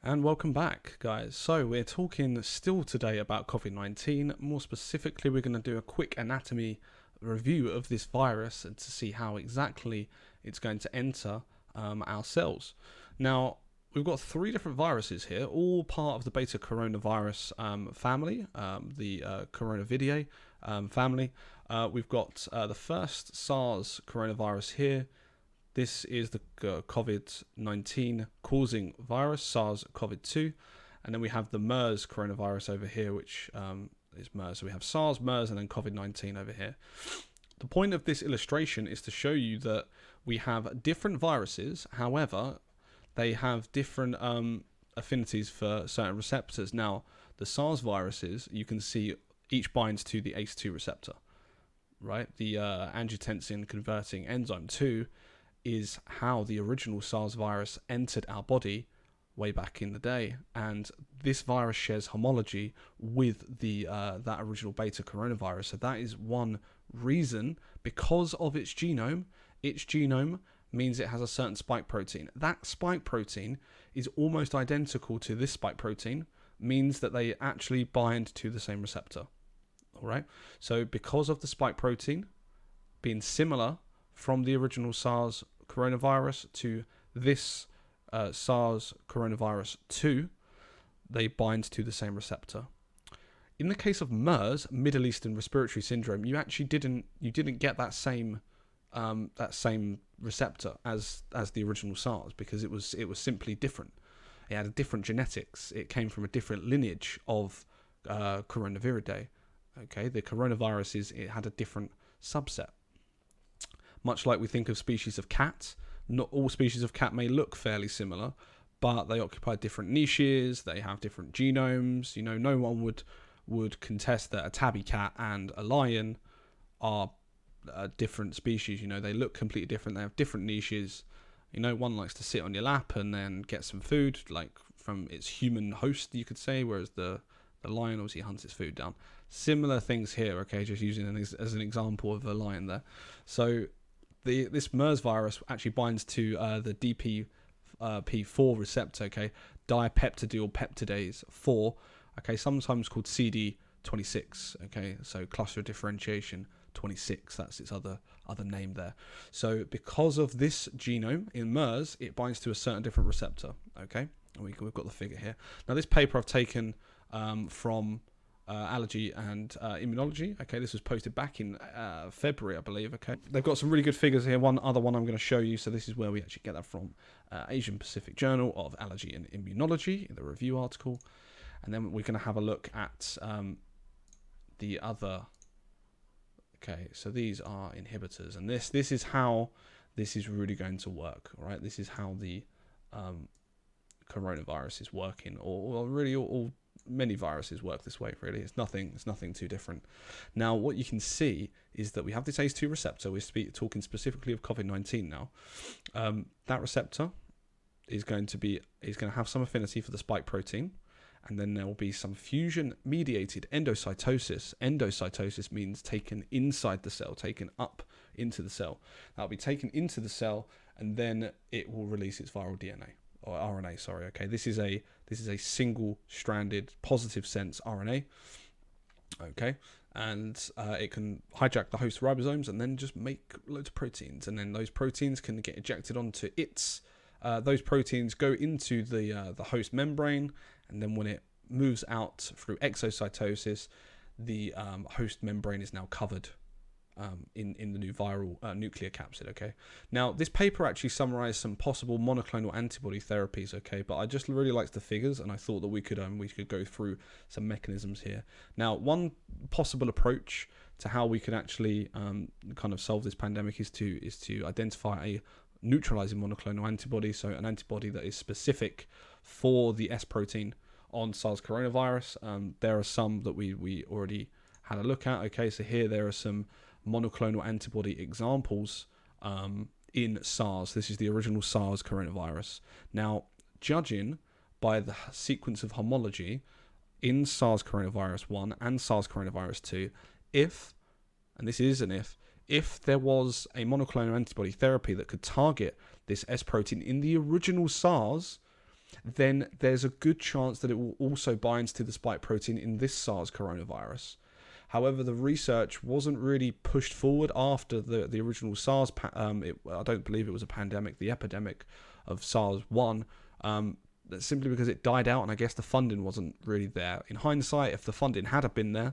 And welcome back, guys. So we're talking still today about COVID-19. More specifically, we're going to do a quick anatomy review of this virus and to see how exactly it's going to enter our cells. Now, we've got three different viruses here, all part of the betacoronavirus family, the coronavidae family. We've got the first SARS coronavirus here. This is the COVID-19 causing virus, SARS-CoV-2. And then we have the MERS coronavirus over here, which is MERS. So we have SARS, MERS, and then COVID-19 over here. The point of this illustration is to show you that we have different viruses. However, they have different affinities for certain receptors. Now, the SARS viruses, you can see each binds to the ACE2 receptor, right? The angiotensin converting enzyme 2 is how the original SARS virus entered our body way back in the day, and this virus shares homology with the that original beta coronavirus. So that is one reason, because of its genome. Its genome means it has a certain spike protein. That spike protein is almost identical to this spike protein, means that they actually bind to the same receptor. All right. So because of the spike protein being similar from the original SARS coronavirus to this SARS coronavirus 2, they bind to the same receptor. In the case of MERS, Middle Eastern Respiratory Syndrome, you actually didn't get that same receptor as the original SARS, because it was simply different. It had a different genetics. It came from a different lineage of coronaviridae. Okay, the coronavirus it had a different subset. Much like we think of species of cat, not all species of cat may look fairly similar, but they occupy different niches, they have different genomes. You know, no one would contest that a tabby cat and a lion are different species. You know, they look completely different, they have different niches. You know, one likes to sit on your lap and then get some food, like from its human host, you could say, whereas the lion obviously hunts its food down. Similar things here, okay, just using as an example of a lion there. So this MERS virus actually binds to the DPP4 receptor, okay, dipeptidyl peptidase 4, okay, sometimes called CD26, okay, so cluster differentiation 26, that's its other name there. So because of this genome in MERS, it binds to a certain different receptor, okay, and we've got the figure here. Now this paper I've taken from Allergy and Immunology. Okay, this was posted back in February, I believe. Okay, they've got some really good figures here. One other one I'm going to show you. So this is where we actually get that from, Asian Pacific Journal of Allergy and Immunology, the review article. And then we're going to have a look at the other. Okay, so these are inhibitors, and this is how this is really going to work. Right, this is how the coronavirus is working, or really all many viruses work this way. Really, it's nothing too different. Now, what you can see is that we have this ACE2 receptor. We're talking specifically of COVID-19 now. That receptor is going to have some affinity for the spike protein, and then there will be some fusion-mediated endocytosis. Endocytosis means taken inside the cell, taken up into the cell. That'll be taken into the cell, and then it will release its viral DNA. Or RNA, sorry. Okay, this is a single-stranded positive sense RNA. Okay, and it can hijack the host ribosomes and then just make loads of proteins, and then those proteins can get ejected onto its. Those proteins go into the host membrane, and then when it moves out through exocytosis, the host membrane is now covered in the new viral nuclear capsid. Okay, now this paper actually summarized some possible monoclonal antibody therapies. Okay, but I just really liked the figures, and I thought that we could go through some mechanisms here. Now, one possible approach to how we could actually kind of solve this pandemic is to identify a neutralizing monoclonal antibody, so an antibody that is specific for the S protein on SARS coronavirus. There are some that we already had a look at. Okay, so here there are some monoclonal antibody examples in SARS. This is the original SARS coronavirus. Now, judging by the sequence of homology in SARS coronavirus 1 and SARS coronavirus 2, and this is an if there was a monoclonal antibody therapy that could target this S protein in the original SARS, then there's a good chance that it will also bind to the spike protein in this SARS coronavirus. However, the research wasn't really pushed forward after the original SARS. I don't believe it was a pandemic, the epidemic of SARS-1. Simply because it died out, and I guess the funding wasn't really there. In hindsight, if the funding had been there,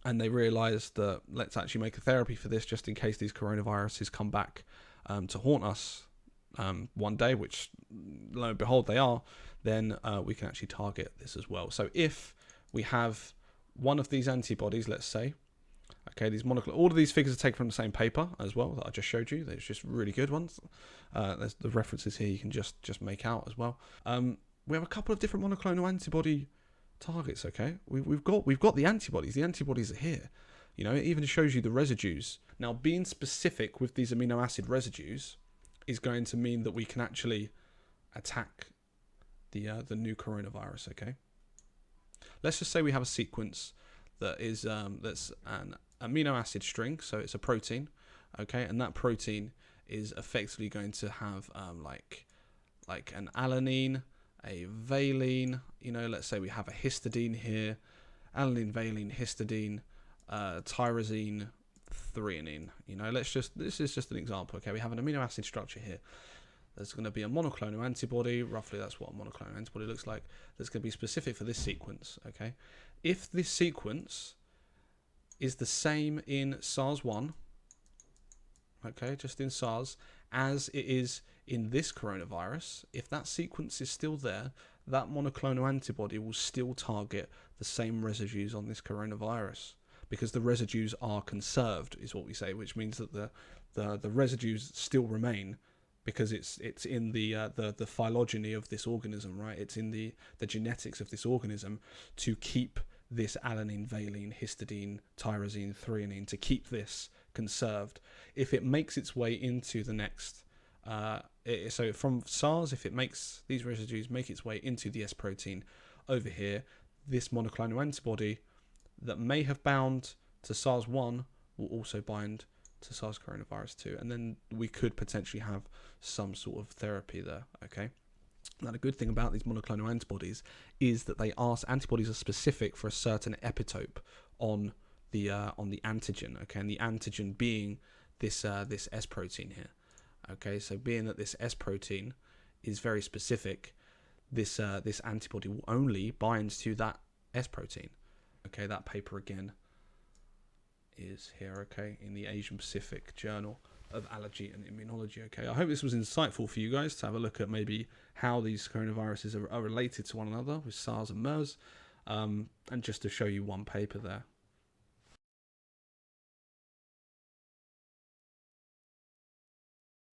and they realised that let's actually make a therapy for this just in case these coronaviruses come back to haunt us one day, which lo and behold they are, then we can actually target this as well. So if we have one of these antibodies, let's say, okay, these monoclonal, all of these figures are taken from the same paper as well that I just showed you. There's just really good ones. There's the references here you can just make out as well. We have a couple of different monoclonal antibody targets. Okay, we've got the antibodies. The antibodies are here. You know, it even shows you the residues. Now, being specific with these amino acid residues is going to mean that we can actually attack the new coronavirus. Okay, let's just say we have a sequence that is that's an amino acid string, so it's a protein, okay, and that protein is effectively going to have like an alanine, a valine, you know, let's say we have a histidine here, alanine, valine, histidine, tyrosine, threonine, you know, this is just an example, okay, we have an amino acid structure here. There's going to be a monoclonal antibody, roughly that's what a monoclonal antibody looks like, that's going to be specific for this sequence, okay. If this sequence is the same in SARS-1, okay, just in SARS, as it is in this coronavirus, if that sequence is still there, that monoclonal antibody will still target the same residues on this coronavirus, because the residues are conserved, is what we say, which means that the residues still remain, because it's in the phylogeny of this organism, right? It's in the genetics of this organism to keep this alanine, valine, histidine, tyrosine, threonine, to keep this conserved. If it makes its way into the next, so from SARS, if it makes these residues make its way into the S protein over here, this monoclonal antibody that may have bound to SARS-1 will also bind to SARS coronavirus 2, and then we could potentially have some sort of therapy there. Okay. Now, the good thing about these monoclonal antibodies is that antibodies are specific for a certain epitope on the antigen. Okay, and the antigen being this S protein here. Okay, so being that this S protein is very specific, this antibody will only bind to that S protein. Okay, that paper again is here. Okay, in the Asian Pacific Journal of Allergy and Immunology. Okay, I hope this was insightful for you guys to have a look at maybe how these coronaviruses are related to one another with SARS and MERS, and just to show you one paper there.